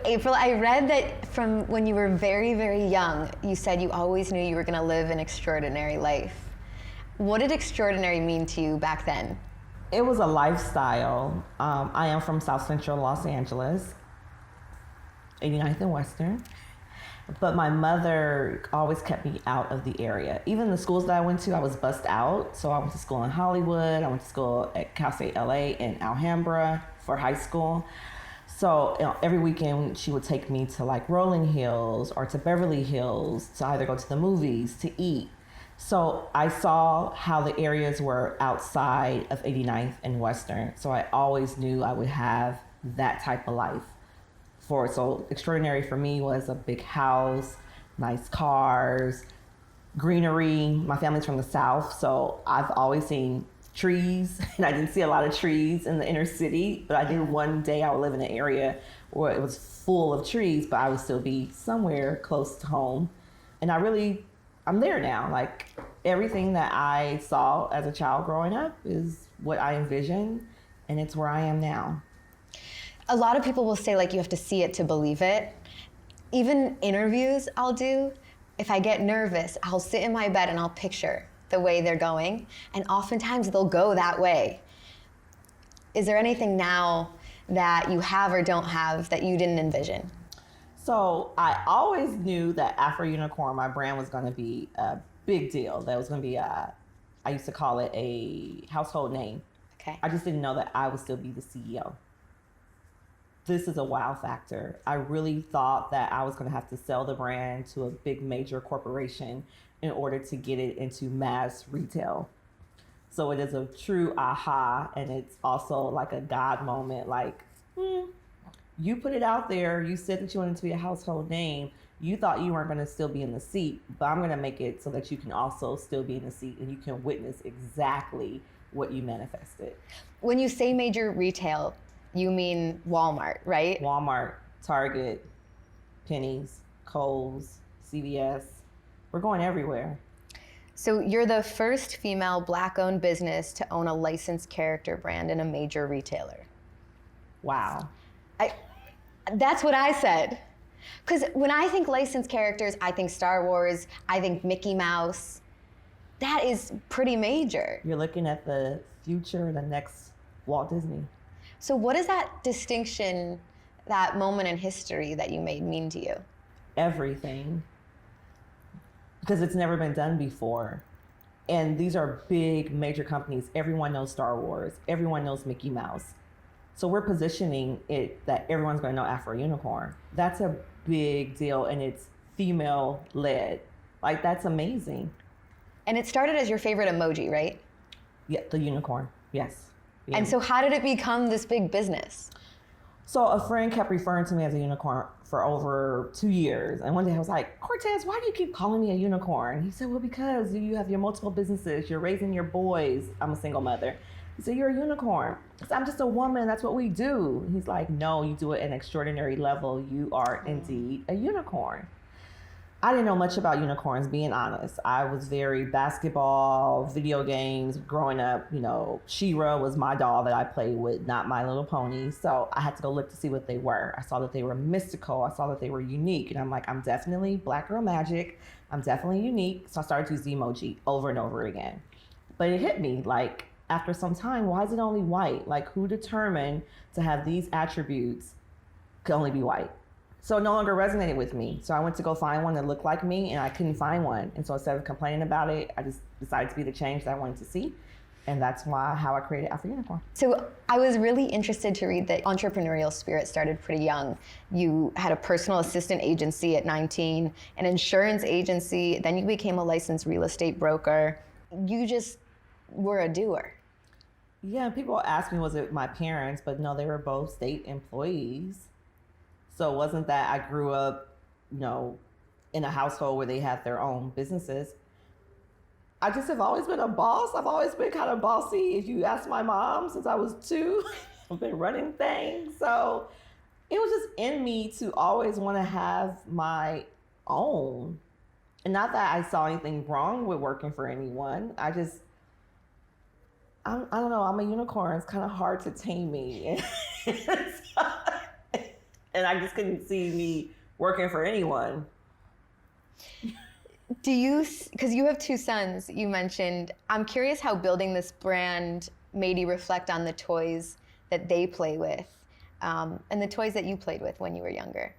April, I read that from when you were very, very young, you said you always knew you were going to live an extraordinary life. What did extraordinary mean to you back then? It was a lifestyle. I am from South Central Los Angeles, 89th and Western. But my mother always kept me out of the area. Even the schools that I went to, I was bussed out. So I went to school in Hollywood. I went to school at Cal State LA in Alhambra for high school. So every weekend she would take me to like Rolling Hills or to Beverly Hills to either go to the movies, to eat. So I saw how the areas were outside of 89th and Western. So I always knew I would have that type of life. So extraordinary for me was a big house, nice cars, greenery. My family's from the South, so I've always seen trees, and I didn't see a lot of trees in the inner city, but I knew one day I would live in an area where it was full of trees, but I would still be somewhere close to home. And I'm there now. Like everything that I saw as a child growing up is what I envisioned, and it's where I am now. A lot of people will say like you have to see it to believe it. Even interviews I'll do, if I get nervous, I'll sit in my bed and I'll picture the way they're going, and oftentimes they'll go that way. Is there anything now that you have or don't have that you didn't envision? So I always knew that Afro Unicorn, my brand, was going to be a big deal. That was going to be I used to call it a household name. Okay. I just didn't know that I would still be the CEO. This is a wow factor. I really thought that I was going to have to sell the brand to a big major corporation in order to get it into mass retail. So it is a true aha, and it's also like a God moment. Like, you put it out there. You said that you wanted to be a household name. You thought you weren't going to still be in the seat, but I'm going to make it so that you can also still be in the seat and you can witness exactly what you manifested. When you say major retail, you mean Walmart, right? Walmart, Target, Penny's, Kohl's, CVS. We're going everywhere. So you're the first female Black-owned business to own a licensed character brand in a major retailer. Wow. That's what I said. Because when I think licensed characters, I think Star Wars, I think Mickey Mouse. That is pretty major. You're looking at the future, the next Walt Disney. So what does that distinction, that moment in history that you made mean to you? Everything. Because it's never been done before. And these are big, major companies. Everyone knows Star Wars. Everyone knows Mickey Mouse. So we're positioning it that everyone's going to know Afro Unicorn. That's a big deal, and it's female-led. Like, that's amazing. And it started as your favorite emoji, right? Yeah, the unicorn, yes. Yeah. And so how did it become this big business? So a friend kept referring to me as a unicorn for over 2 years. And one day I was like, Cortez, why do you keep calling me a unicorn? He said, well, because you have your multiple businesses, you're raising your boys. I'm a single mother. He said, you're a unicorn. I said, I'm just a woman, that's what we do. He's like, no, you do it at an extraordinary level. You are indeed a unicorn. I didn't know much about unicorns, being honest. I was very basketball, video games, growing up, She-Ra was my doll that I played with, not My Little Pony. So I had to go look to see what they were. I saw that they were mystical. I saw that they were unique. And I'm like, I'm definitely Black Girl Magic. I'm definitely unique. So I started to use the emoji over and over again. But it hit me, like, after some time, why is it only white? Like, who determined to have these attributes could only be white? So it no longer resonated with me. So I went to go find one that looked like me, and I couldn't find one. And so instead of complaining about it, I just decided to be the change that I wanted to see. And that's how I created Afro Unicorn. So I was really interested to read that entrepreneurial spirit started pretty young. You had a personal assistant agency at 19, an insurance agency, then you became a licensed real estate broker. You just were a doer. Yeah, people ask me, was it my parents? But no, they were both state employees. So it wasn't that I grew up, in a household where they had their own businesses. I just have always been a boss. I've always been kind of bossy. If you ask my mom, since I was 2, I've been running things. So it was just in me to always want to have my own. And not that I saw anything wrong with working for anyone. I don't know, I'm a unicorn. It's kind of hard to tame me. and I just couldn't see me working for anyone. Do you, because you have 2 sons, you mentioned, I'm curious how building this brand made you reflect on the toys that they play with, and the toys that you played with when you were younger.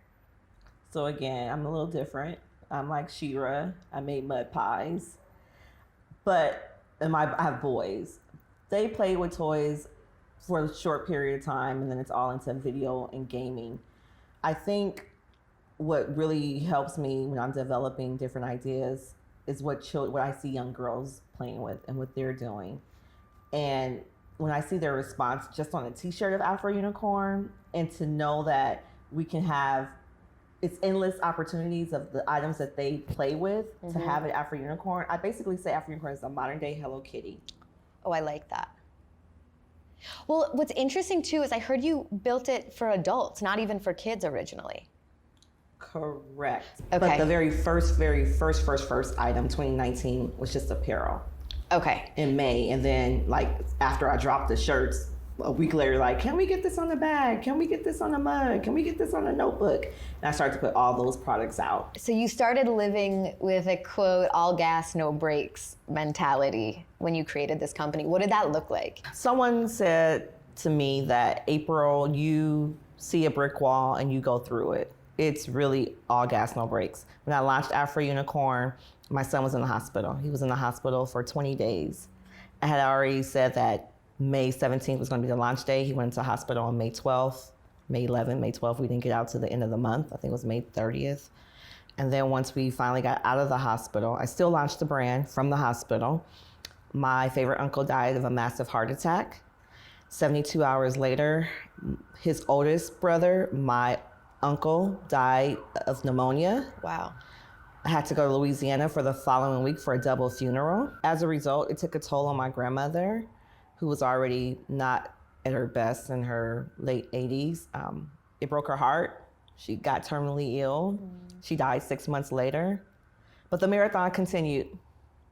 So again, I'm a little different. I'm like Shira. I made mud pies. But I have boys. They play with toys for a short period of time, and then it's all into video and gaming. I think what really helps me when I'm developing different ideas is what I see young girls playing with and what they're doing. And when I see their response just on a t-shirt of Afro Unicorn, and to know that we can have it's endless opportunities of the items that they play with to have an Afro Unicorn. I basically say Afro Unicorn is the modern day Hello Kitty. Oh, I like that. Well, what's interesting too is I heard you built it for adults, not even for kids originally. Correct. Okay. But the very first item, 2019, was just apparel. Okay. In May, and then like after I dropped the shirts, a week later, like, can we get this on the bag? Can we get this on a mug? Can we get this on a notebook? And I started to put all those products out. So you started living with a quote, all gas, no brakes mentality when you created this company. What did that look like? Someone said to me that, April, you see a brick wall and you go through it. It's really all gas, no brakes. When I launched Afro Unicorn, my son was in the hospital. He was in the hospital for 20 days. I had already said that May 17th was going to be the launch day. He went into hospital on May 12th, May 11th, May 12th. We didn't get out to the end of the month. I think it was May 30th. And then once we finally got out of the hospital, I still launched the brand from the hospital. My favorite uncle died of a massive heart attack. 72 hours later, his oldest brother, my uncle, died of pneumonia. Wow. I had to go to Louisiana for the following week for a double funeral. As a result, it took a toll on my grandmother, who was already not at her best in her late 80s. It broke her heart. She got terminally ill. She died 6 months later. But the marathon continued.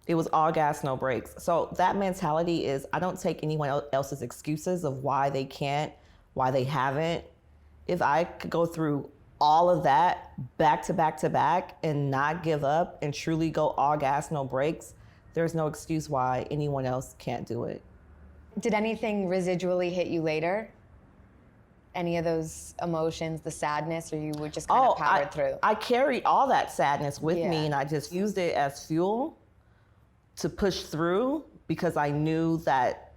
It was all gas, no brakes. So that mentality is, I don't take anyone else's excuses of why they can't, why they haven't. If I could go through all of that back to back to back and not give up and truly go all gas, no brakes, there's no excuse why anyone else can't do it. Did anything residually hit you later? Any of those emotions, the sadness, or you would just kind of power through? I carried all that sadness with me, and I just used it as fuel to push through, because I knew that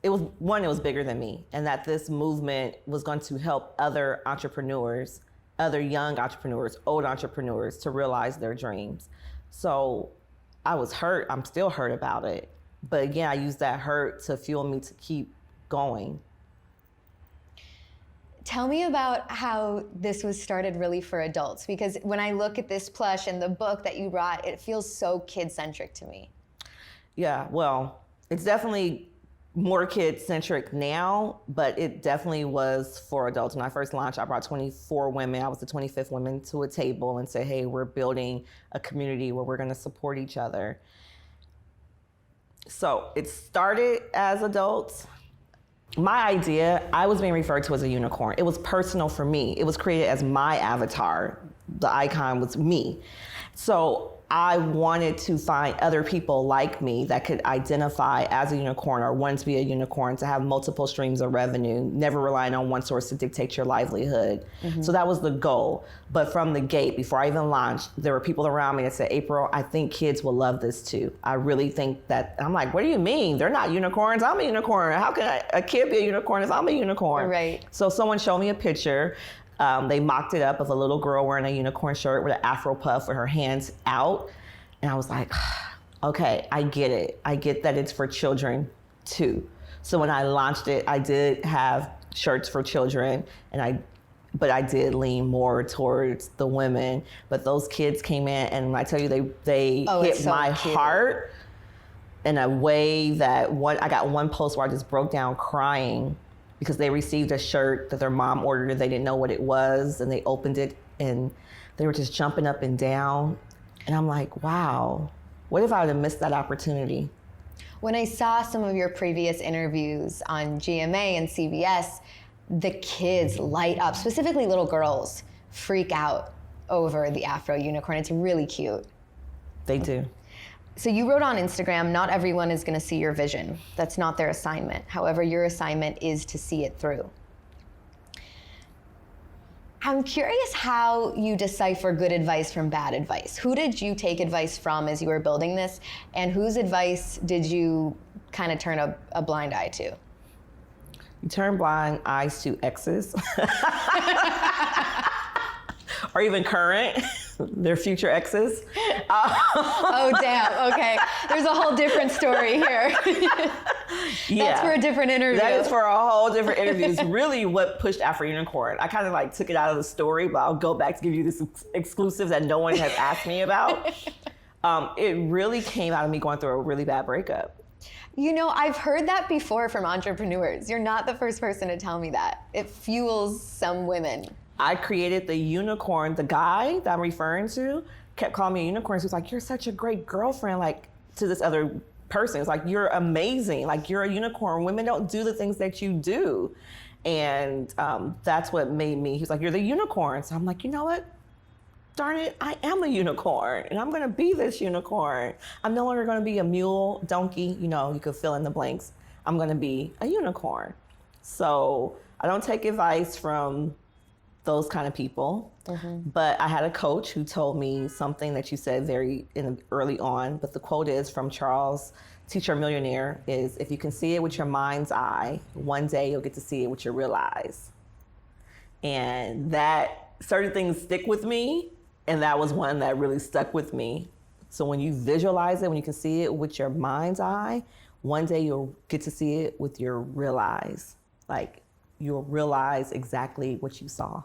it was bigger than me, and that this movement was going to help other entrepreneurs, other young entrepreneurs, old entrepreneurs, to realize their dreams. So I was hurt. I'm still hurt about it. But again, I used that hurt to fuel me to keep going. Tell me about how this was started really for adults, because when I look at this plush and the book that you brought, it feels so kid-centric to me. Yeah, well, it's definitely more kid-centric now, but it definitely was for adults. When I first launched, I brought 24 women. I was the 25th woman to a table and said, hey, we're building a community where we're gonna support each other. So it started as adults. My idea, I was being referred to as a unicorn. It was personal for me. It was created as my avatar. The icon was me. So I wanted to find other people like me that could identify as a unicorn or want to be a unicorn, to have multiple streams of revenue, never relying on one source to dictate your livelihood. So that was the goal. But from the gate, before I even launched, there were people around me that said, April, I think kids will love this too. I really think that. I'm like, what do you mean? They're not unicorns. I'm a unicorn. How can a kid be a unicorn if I'm a unicorn? Right. So someone showed me a picture. They mocked it up of a little girl wearing a unicorn shirt with an Afro puff with her hands out. And I was like, okay, I get it. I get that it's for children too. So when I launched it, I did have shirts for children, but I did lean more towards the women. But those kids came in, and when I tell you they hit my heart in a way that I got one post where I just broke down crying, because they received a shirt that their mom ordered and they didn't know what it was, and they opened it and they were just jumping up and down. And I'm like, wow, what if I would have missed that opportunity? When I saw some of your previous interviews on GMA and CBS, the kids light up, specifically little girls freak out over the Afro unicorn. It's really cute. They do. So you wrote on Instagram, not everyone is going to see your vision. That's not their assignment. However, your assignment is to see it through. I'm curious how you decipher good advice from bad advice. Who did you take advice from as you were building this, and whose advice did you kind of turn a blind eye to? You turn blind eyes to exes. Or even current, their future exes. Oh, damn, okay. There's a whole different story here. Yeah. That's for a different interview. That is for a whole different interview. It's really what pushed Afro Unicorn. I kind of like took it out of the story, but I'll go back to give you this exclusive that no one has asked me about. It really came out of me going through a really bad breakup. You know, I've heard that before from entrepreneurs. You're not the first person to tell me that. It fuels some women. I created the unicorn. The guy that I'm referring to kept calling me a unicorn. He was like, "You're such a great girlfriend," like to this other person. It's like, "You're amazing. Like, you're a unicorn. Women don't do the things that you do." And that's what made me, he was like, "You're the unicorn." So I'm like, you know what? Darn it, I am a unicorn, and I'm going to be this unicorn. I'm no longer going to be a mule, donkey, you know, you could fill in the blanks. I'm going to be a unicorn. So I don't take advice from those kind of people. But I had a coach who told me something that you said very early on, but the quote is from Charles, Teacher Millionaire, is, "If you can see it with your mind's eye, one day you'll get to see it with your real eyes." And that certain things stick with me, and that was one that really stuck with me. So when you visualize it, when you can see it with your mind's eye, one day you'll get to see it with your real eyes. Like, you'll realize exactly what you saw.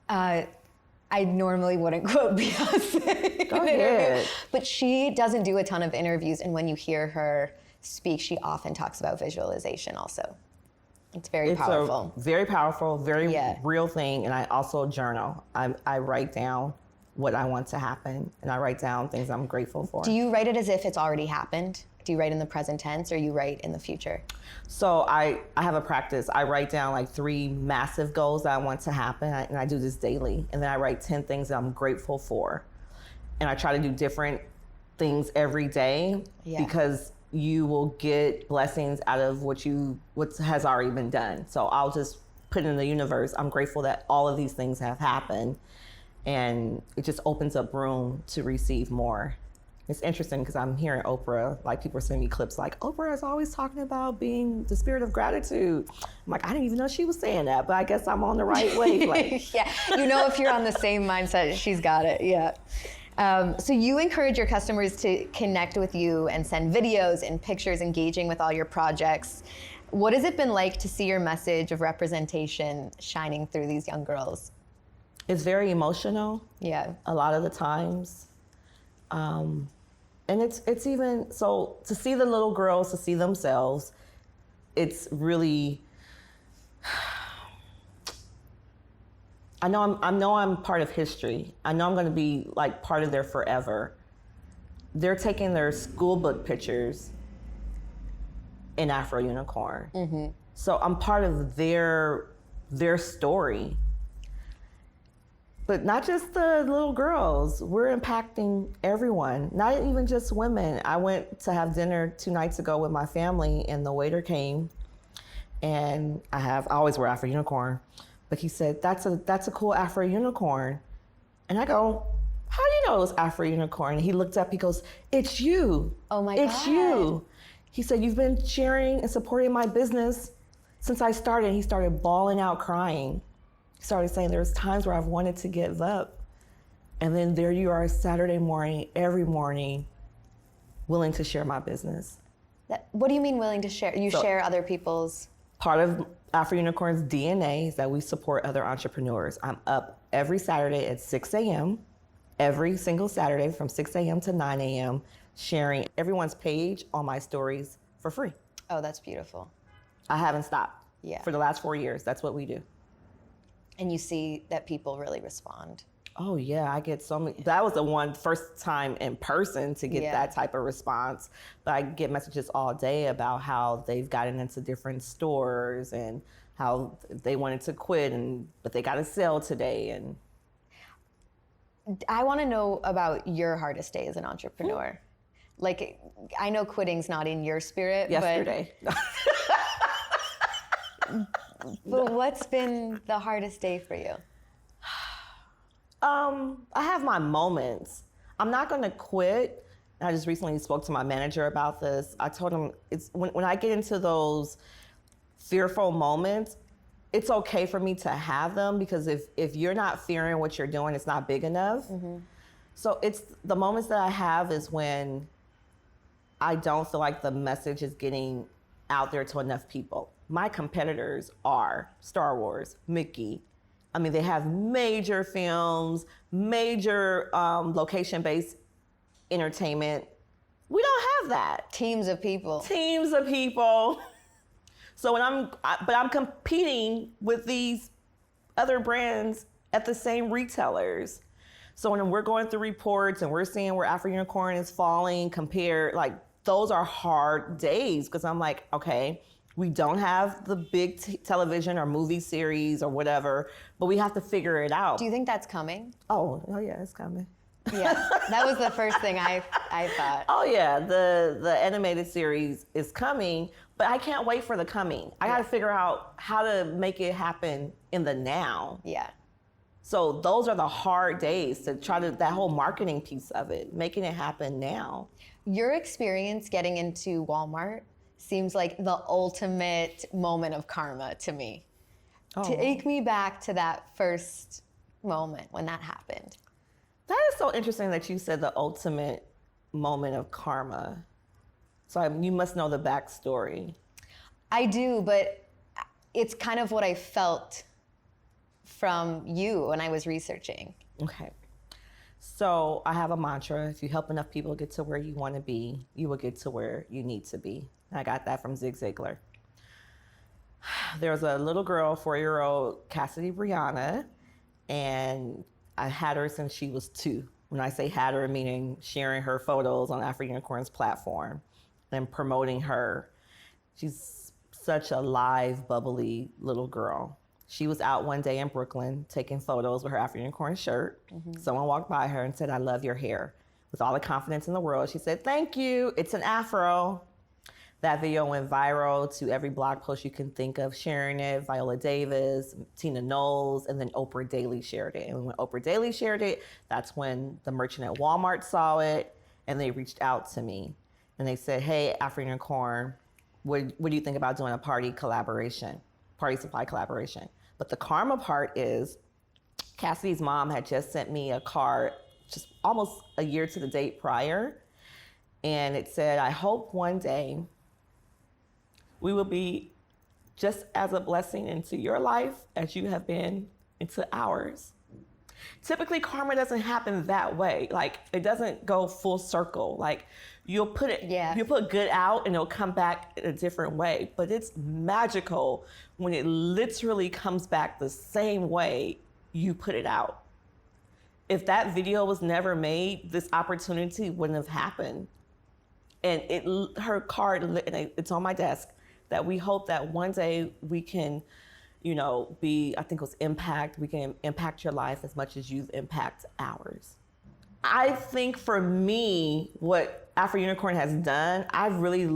I normally wouldn't quote Beyonce. Go ahead. But she doesn't do a ton of interviews, and when you hear her speak, she often talks about visualization also. It's very powerful. Very powerful, very Yeah. real thing. And I also journal. I write down what I want to happen, and I write down things I'm grateful for. Do you write it as if it's already happened? Do you write in the present tense, or you write in the future? So I have a practice. I write down like 3 massive goals that I want to happen, and I do this daily. And then I write 10 things that I'm grateful for. And I try to do different things every day, because you will get blessings out of what has already been done. So I'll just put in the universe, I'm grateful that all of these things have happened. And it just opens up room to receive more. It's interesting because I'm hearing Oprah, like people are sending me clips like, Oprah is always talking about being the spirit of gratitude. I'm like, I didn't even know she was saying that, but I guess I'm on the right wavelength. Yeah, you know, if you're on the same mindset, she's got it, yeah. So you encourage your customers to connect with you and send videos and pictures engaging with all your projects. What has it been like to see your message of representation shining through these young girls? It's very emotional. Yeah. A lot of the times. And it's even, so to see the little girls, to see themselves, it's really, I know I'm part of history. I know I'm going to be like part of their forever. They're taking their school book pictures in Afro Unicorn. So I'm part of their story. But not just the little girls, we're impacting everyone, not even just women. I went to have dinner 2 nights ago with my family, and the waiter came, and I always wear Afro Unicorn, but he said, that's a cool Afro Unicorn. And I go, how do you know it was Afro Unicorn? And he looked up, he goes, it's you. Oh my God. It's you. He said, you've been sharing and supporting my business since I started. He started bawling out, crying. He started saying, there's times where I've wanted to give up. And then there you are Saturday morning, every morning, willing to share my business. What do you mean willing to share? You share other people's? Part of Afro Unicorn's DNA is that we support other entrepreneurs. I'm up every Saturday at 6 a.m., every single Saturday from 6 a.m. to 9 a.m., sharing everyone's page on my stories for free. Oh, that's beautiful. I haven't stopped. Yeah. For the last 4 years, that's what we do. And you see that people really respond. Oh yeah, I get so many. That was the first time in person to get that type of response. But I get messages all day about how they've gotten into different stores and how they wanted to quit, but they got a sale today. And I want to know about your hardest day as an entrepreneur. Like, I know quitting's not in your spirit. Yesterday. But what's been the hardest day for you? I have my moments. I'm not going to quit. I just recently spoke to my manager about this. I told him it's when I get into those fearful moments, it's okay for me to have them, because if you're not fearing what you're doing, it's not big enough. Mm-hmm. So it's the moments that I have is when I don't feel like the message is getting out there to enough people. My competitors are Star Wars, Mickey. I mean, they have major films, major location-based entertainment. We don't have that. Teams of people. Teams of people. So but I'm competing with these other brands at the same retailers. So when we're going through reports and we're seeing where Afro Unicorn is falling compared, like, those are hard days, because I'm like, okay, we don't have the big television or movie series or whatever, but we have to figure it out. Do you think that's coming? Oh yeah, it's coming. Yeah, that was the first thing I thought. Oh yeah, the animated series is coming, but I can't wait for the coming. I got to figure out how to make it happen in the now. Yeah. So those are the hard days, to try to, that whole marketing piece of it, making it happen now. Your experience getting into Walmart seems like the ultimate moment of karma to me. Oh. Take me back to that first moment when that happened. That is so interesting that you said the ultimate moment of karma. So you must know the backstory. I do, but it's kind of what I felt from you when I was researching. Okay. So I have a mantra: if you help enough people get to where you want to be, you will get to where you need to be. I got that from Zig Ziglar. There was a little girl, 4-year-old Cassidy Brianna, and I had her since she was 2. When I say had her, meaning sharing her photos on Afro Unicorn's platform and promoting her. She's such a live, bubbly little girl. She was out one day in Brooklyn taking photos with her Afro Unicorn shirt. Mm-hmm. Someone walked by her and said, "I love your hair." With all the confidence in the world, she said, "Thank you, it's an Afro." That video went viral to every blog post you can think of sharing it. Viola Davis, Tina Knowles, and then Oprah Daily shared it. And when Oprah Daily shared it, that's when the merchant at Walmart saw it, and they reached out to me. And they said, "Hey, Afro Unicorn, what do you think about doing a party supply collaboration?" But the karma part is, Cassidy's mom had just sent me a card just almost a year to the date prior. And it said, "I hope one day we will be just as a blessing into your life as you have been into ours." Typically, karma doesn't happen that way. Like, it doesn't go full circle. Like, you'll put good out and it'll come back in a different way. But it's magical when it literally comes back the same way you put it out. If that video was never made, this opportunity wouldn't have happened. And her card, it's on my desk, that we hope that one day we can, I think it was impact. We can impact your life as much as you've impacted ours. I think for me, what Afro Unicorn has done, I've really,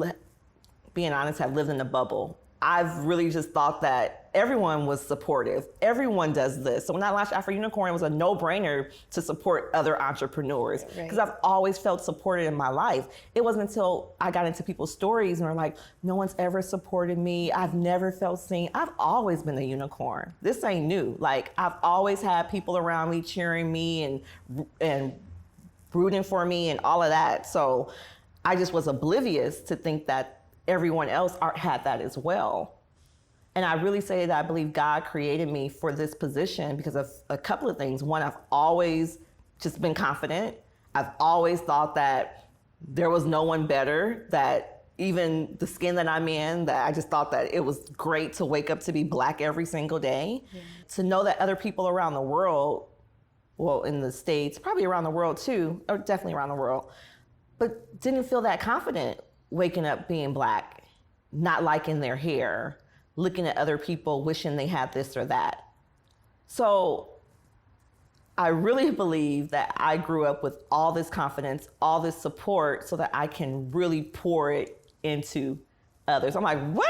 being honest, have lived in a bubble. I've really just thought that everyone was supportive. Everyone does this. So when I launched Afro Unicorn, it was a no-brainer to support other entrepreneurs, because I've always felt supported in my life. It wasn't until I got into people's stories and were like, "No one's ever supported me. I've never felt seen." I've always been a unicorn. This ain't new. Like, I've always had people around me cheering me and rooting for me and all of that. So I just was oblivious to think that everyone else had that as well. And I really say that I believe God created me for this position because of a couple of things. One, I've always just been confident. I've always thought that there was no one better, that even the skin that I'm in, that I just thought that it was great to wake up to be Black every single day. Yeah. To know that other people around the world, well, in the States, probably around the world too, or definitely around the world, but didn't feel that confident waking up being Black, not liking their hair, looking at other people, wishing they had this or that. So I really believe that I grew up with all this confidence, all this support, so that I can really pour it into others. I'm like, what?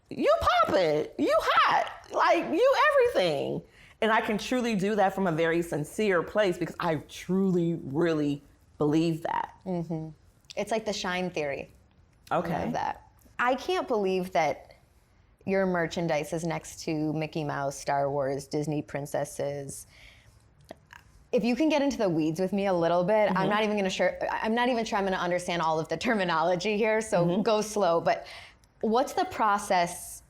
You poppin', you hot, like you everything. And I can truly do that from a very sincere place because I truly, really believe that. Mm-hmm. It's like the shine theory. Okay. I love that. I can't believe that your merchandise is next to Mickey Mouse, Star Wars, Disney princesses. If you can get into the weeds with me a little bit, I'm not even sure I'm going to understand all of the terminology here, so go slow. But what's the process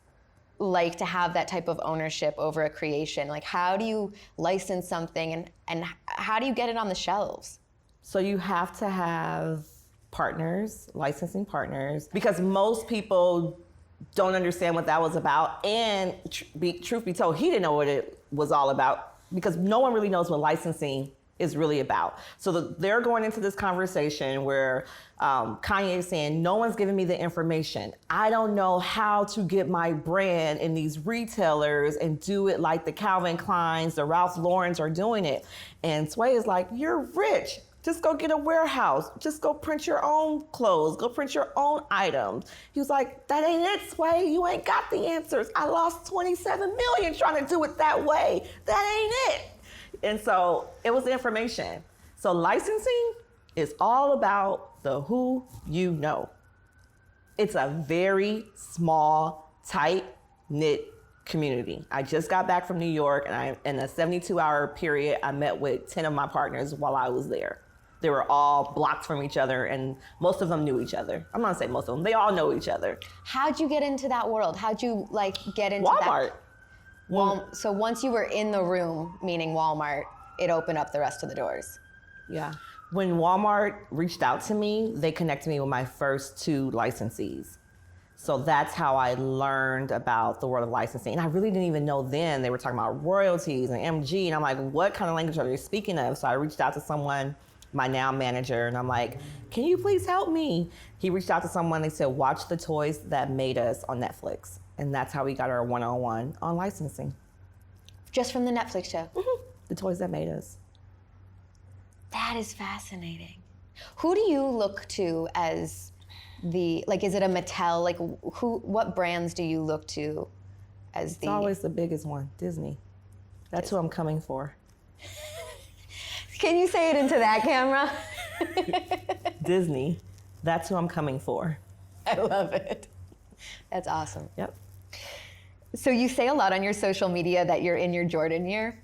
like to have that type of ownership over a creation? Like, how do you license something and how do you get it on the shelves? So you have to have partners, licensing partners, because most people don't understand what that was about. And truth be told, he didn't know what it was all about because no one really knows what licensing is really about. So they're going into this conversation where Kanye is saying, no one's giving me the information. I don't know how to get my brand in these retailers and do it like the Calvin Kleins, the Ralph Laurens are doing it. And Sway is like, you're rich. Just go get a warehouse. Just go print your own clothes. Go print your own items. He was like, that ain't it, Sway. You ain't got the answers. I lost 27 million trying to do it that way. That ain't it. And so it was the information. So licensing is all about the who you know. It's a very small, tight-knit community. I just got back from New York, and in a 72-hour period, I met with 10 of my partners while I was there. They were all blocked from each other, and most of them knew each other. I'm not gonna say most of them, they all know each other. How'd you get into that world? How'd you get into Walmart. That? So once you were in the room, meaning Walmart, it opened up the rest of the doors. Yeah. When Walmart reached out to me, they connected me with my first 2 licensees. So that's how I learned about the world of licensing. And I really didn't even know then. They were talking about royalties and MG, and I'm like, what kind of language are they speaking of? So I reached out to someone, my now manager, and I'm like, can you please help me? He reached out to someone, they said, watch The Toys That Made Us on Netflix. And that's how we got our one-on-one on licensing. Just from the Netflix show? The Toys That Made Us. That is fascinating. Who do you look to as is it a Mattel? Like, what brands do you look to as the... It's always the biggest one, Disney. That's who I'm coming for. Can you say it into that camera? Disney. That's who I'm coming for. I love it. That's awesome. Yep. So you say a lot on your social media that you're in your Jordan year.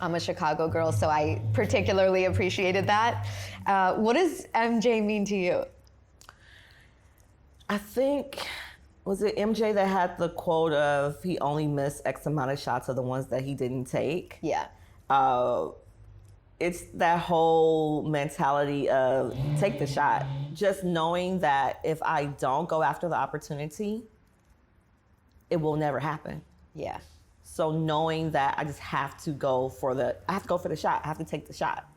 I'm a Chicago girl, so I particularly appreciated that. What does MJ mean to you? I think, was it MJ that had the quote of he only missed X amount of shots of the ones that he didn't take? Yeah. It's that whole mentality of take the shot. Just knowing that if I don't go after the opportunity, it will never happen. Yeah. So knowing that I just have to go for the shot. I have to take the shot.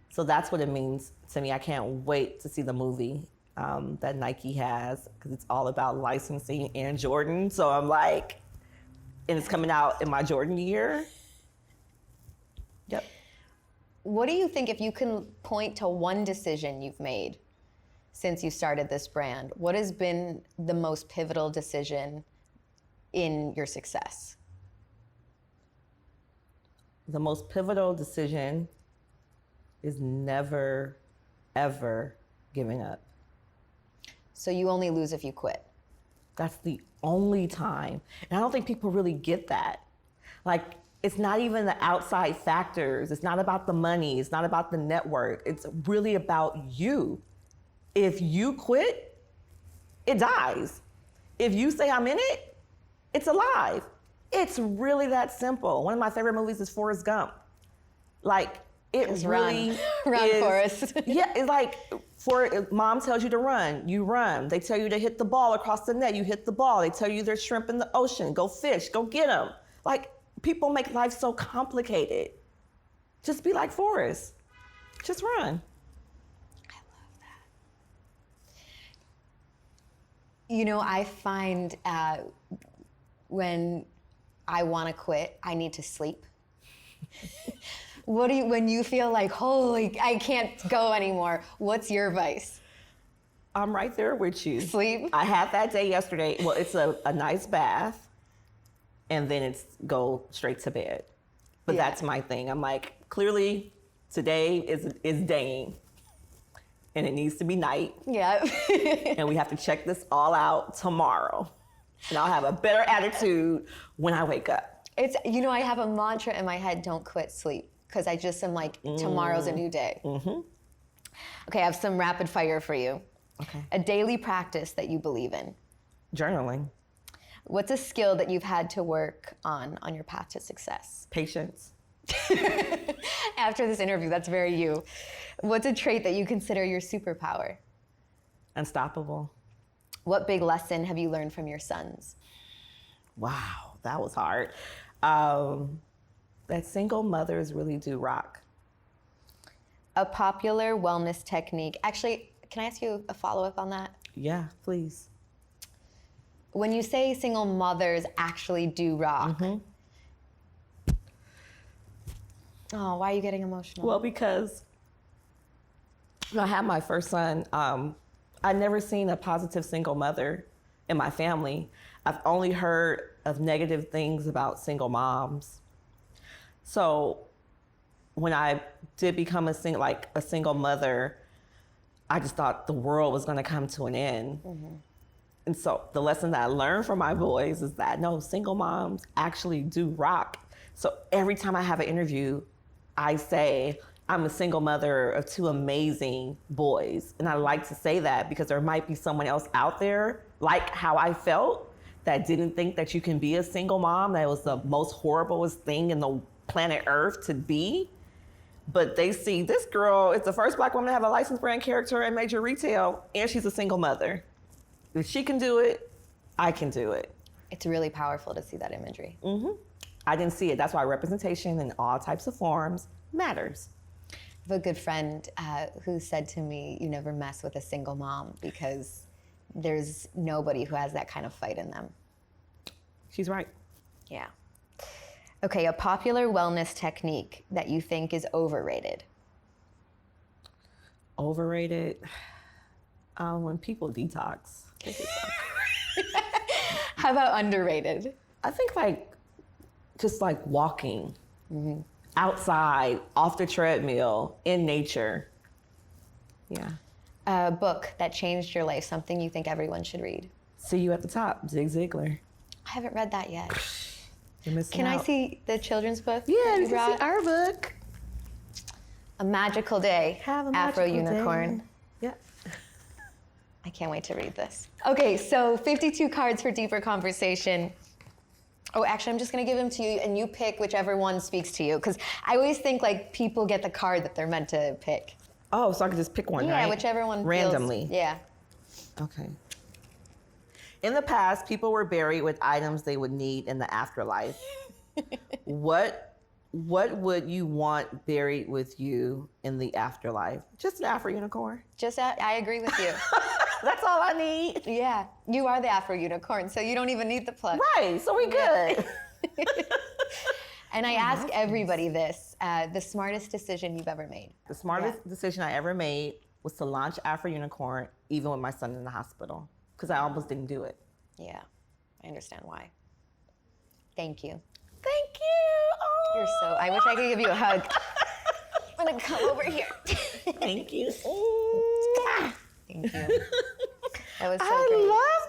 So that's what it means to me. I can't wait to see the movie that Nike has, because it's all about licensing and Jordan. So I'm like, and it's coming out in my Jordan year. Yep. What do you think, if you can point to one decision you've made since you started this brand, what has been the most pivotal decision in your success? The most pivotal decision is never, ever giving up. So you only lose if you quit. That's the only time. And I don't think people really get that. Like, it's not even the outside factors. It's not about the money. It's not about the network. It's really about you. If you quit, it dies. If you say I'm in it, it's alive. It's really that simple. One of my favorite movies is Forrest Gump. Like, it really run, is, Forrest. Yeah, it's like, mom tells you to run, you run. They tell you to hit the ball across the net, you hit the ball. They tell you there's shrimp in the ocean, go fish, go get them. Like, people make life so complicated. Just be like Forrest. Just run. I love that. You know, I find when I want to quit, I need to sleep. What do you, when you feel like, holy, I can't go anymore, what's your advice? I'm right there with you. Sleep? I had that day yesterday. Well, it's a nice bath, and then it's go straight to bed. But Yeah. that's my thing. I'm like, clearly today is daying, and it needs to be night, Yeah. and we have to check this all out tomorrow. And I'll have a better attitude when I wake up. It's, you know, I have a mantra in my head, don't quit sleep. Because I just am like, tomorrow's a new day. Mm-hmm. Okay, I have some rapid fire for you. Okay. A daily practice that you believe in. Journaling. What's a skill that you've had to work on your path to success? Patience. After this interview, that's very you. What's a trait that you consider your superpower? Unstoppable. What big lesson have you learned from your sons? Wow, that was hard. That single mothers really do rock. A popular wellness technique. Actually, can I ask you a follow-up on that? Yeah, please. When you say single mothers actually do rock, oh, why are you getting emotional? Well, because when I had my first son, I'd never seen a positive single mother in my family. I've only heard of negative things about single moms. So when I did become a single mother, I just thought the world was going to come to an end. And so the lesson that I learned from my boys is that no, single moms actually do rock. So every time I have an interview, I say I'm a single mother of two amazing boys. And I like to say that because there might be someone else out there like how I felt that didn't think that you can be a single mom. That was the most horriblest thing in the planet Earth to be. But they see this girl is the first Black woman to have a licensed brand character in major retail, and she's a single mother. If she can do it, I can do it. It's really powerful to see that imagery. I didn't see it. That's why representation in all types of forms matters. I have a good friend who said to me, you never mess with a single mom because there's nobody who has that kind of fight in them. She's right. Yeah. Okay, a popular wellness technique that you think is overrated. Overrated? When people detox. How about underrated? I think just walking outside, off the treadmill, in nature. Yeah. A book that changed your life, something you think everyone should read. See You at the Top, Zig Ziglar. I haven't read that yet. You're missing Can out. I see the children's book? Yeah, that you you can brought? see our book. A Magical Day. Have a Afro magical Unicorn. day. Yeah. I can't wait to read this. Okay, so 52 cards for deeper conversation. Oh, actually, I'm just gonna give them to you and you pick whichever one speaks to you. Because I always think people get the card that they're meant to pick. Oh, so I can just pick one, Yeah, right? whichever one randomly. feels, yeah. Okay. In the past, people were buried with items they would need in the afterlife. What would you want buried with you in the afterlife? Just an Afro unicorn. I agree with you. That's all I need. Yeah, you are the Afro Unicorn, so you don't even need the plug. Right, so we good. And I ask everybody this, the smartest decision you've ever made. The smartest decision I ever made was to launch Afro Unicorn even with my son in the hospital because I almost didn't do it. Yeah, I understand why. Thank you. Thank you. Oh. You're so, I wish I could give you a hug. I'm gonna come over here. Thank you. Thank you. That was so I great. love